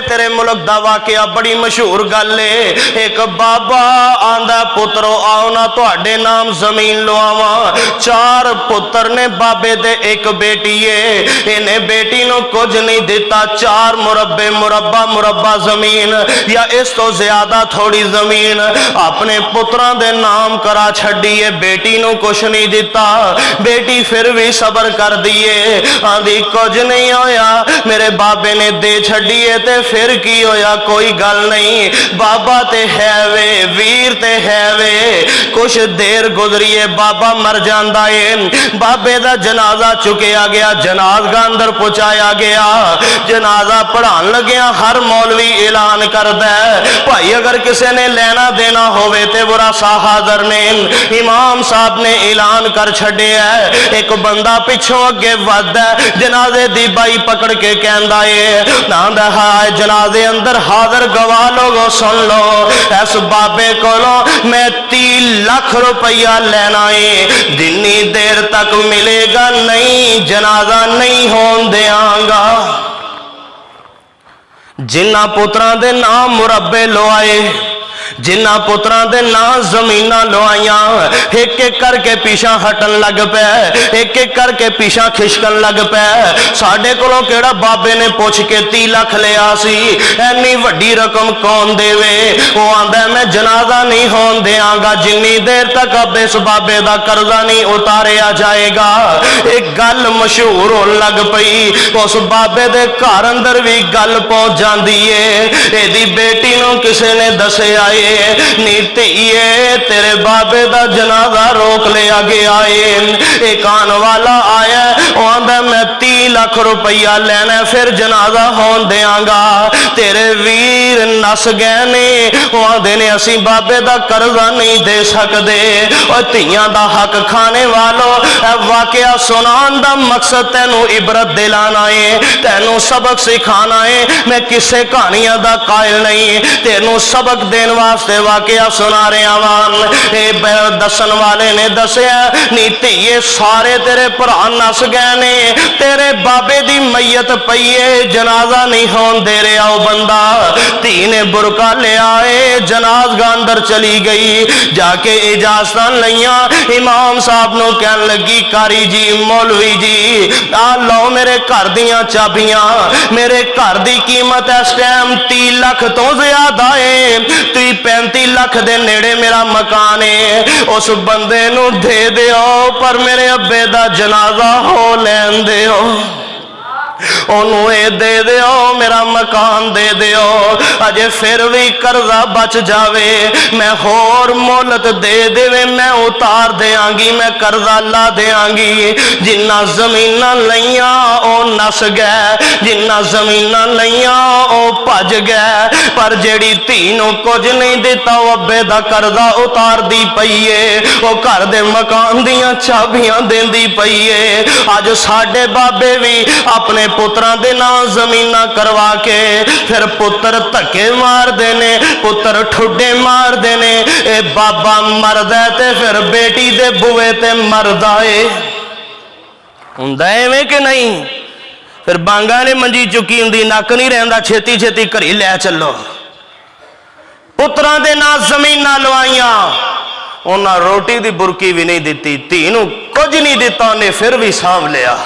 तेरे मुल्क दा वाकया बड़ी मशहूर गल है। एक बाबा आंदा पुत्रो आओ ना तुहाडे नाम जमीन लवावा। 4 पुत्र ने बाबे दे, एक बेटी है। इन्हें बेटी नूं कुछ नहीं दिता, 4 मुरब्बे मुरब्बा मुरब्बा जमीन या इस तो ज्यादा थोड़ी जमीन अपने पुत्रां दे नाम करा छड्डी है। बेटी नूं कुछ नहीं दिता, बेटी फिर भी सबर कर दिए, आंदी कुछ नहीं होया, मेरे बाबे ने दे छड्डी है ते फिर की होया, कोई गल नहीं, बाबा ते है वे, वीर ते है वे। कुछ देर गुजरी है, बाबा मर जांदा है। बाबे दा जनाजा चुकिया गया, जनाजा अंदर पहुंचाया गया। जनाजा पढ़ान लग्या हर मौलवी ऐलान करदा है, भाई अगर किसी ने लेना देना होवे ते बुरा सा हाज़र ने। इमाम साहब ने ऐलान कर छड्या है। एक बंदा पिछों अगे वधदा है, जनाजे दी बाई पकड़ के कहंदा है, नांदा है जनाजे अंदर हाजिर गवाह लोगो सुन लो, इस बाबे कोलों मैं 30 लाख रुपया लेना है, जिन्नी देर तक मिलेगा नहीं जनाजा नहीं होन देंगा। जिन्ना पुत्रां दे नाम मुरब्बे लवाए, जिन्ना पुत्रां दे नाम जमीना लवाइया, एक एक करके पीछा हटन लग पे, एक एक करके पीछा खिसकन लग पे। साडे कोलों केड़ा बाबे ने पुछ के 30 लाख लिया सी, इन्नी वड्डी रकम कौन देवे। वो आंदा मैं जनाजा नहीं होन देंगा जिन्नी देर तक अब इस बाबे दा कर्जा नहीं उतारिया जाएगा। एक गल मशहूर होने लग पई, उस बाबे दे घर अंदर भी गल पहुंच जाती है। एदी बेटी नूं किसी ने दसिया नीतिए तेरे बाबे दा जनाजा रोक लिया गया है। एक आने वाला आया, आंदा मैं 30 लाख रुपया लेना फिर जनाजा होन देंगा। तेरे वीर नस गए ने, आंदे ने असी बाबे दा कर्जा नहीं दे सकते। और धीयां दा हक खाने वालों, वाकया सुनान दा मकसद तेनू इबरत दिलाना है, तेनू सबक सिखाना है। मैं किसे कहानियां दा कायल नहीं, तेनू सबक देने वास्ते वाकया सुना रहा वान। दसन वाले ने दसिया नीति ये सारे तेरे भरा नस गए ने, तेरे बाबे दी मैयत पई है, जनाजा नहीं होन दे रहा। वो बंदा धी ने बुरका लिया है, जनाजा अंदर चली गई, जाके इजाजत लिया। इमाम साहब नूं कहन लगी कारी जी मौलवी जी आ लो मेरे घर दियां चाबियां, मेरे घर दी कीमत इस टाइम 30 लाख तो ज्यादा है, 35 लाख दे नेड़े मेरा मकान है, उस बंदे नूं दे दिओ पर मेरे अब्बे दा जनाजा हो लैन दिओ, ओनू ये दे दिओ, मेरा मकान दे दिओ, अजे फिर भी कर्जा बच जावे, मैं होर मोहलत दे देवे मैं उतार देंगी, मैं कर्जा ला देंगी। जिन्ना जमीना लईया ओ नस गए, जिन्ना जमीना लईया ओ भज गए, पर जेड़ी धी नूं कुछ नहीं दिता वो अब्बे दा कर्जा उतार दी पई है, वो घर दे मकान दियां चाबियां देंदी पई है। अज साडे बाबे भी अपने पुत्रां दे नाम जमीना करवा के फिर पुत्र धक्के मारदे ने, पुत्र ठुड्डे मारदे ने। ए बाबा मरदा ते फिर बेटी दे बुए ते मरदा है, हुंदा एवें कि नहीं? फिर बांगा ने मंजी चुकी हुंदी, नक नहीं रहिंदा, छेती छेती घरी लै चलो। पुत्रां दे नाम जमीना लवाइया, उन्हां रोटी दी बुरकी भी नहीं दिती, धी नूं कुछ नहीं दिता, उन्हें फिर भी सांभ लिया।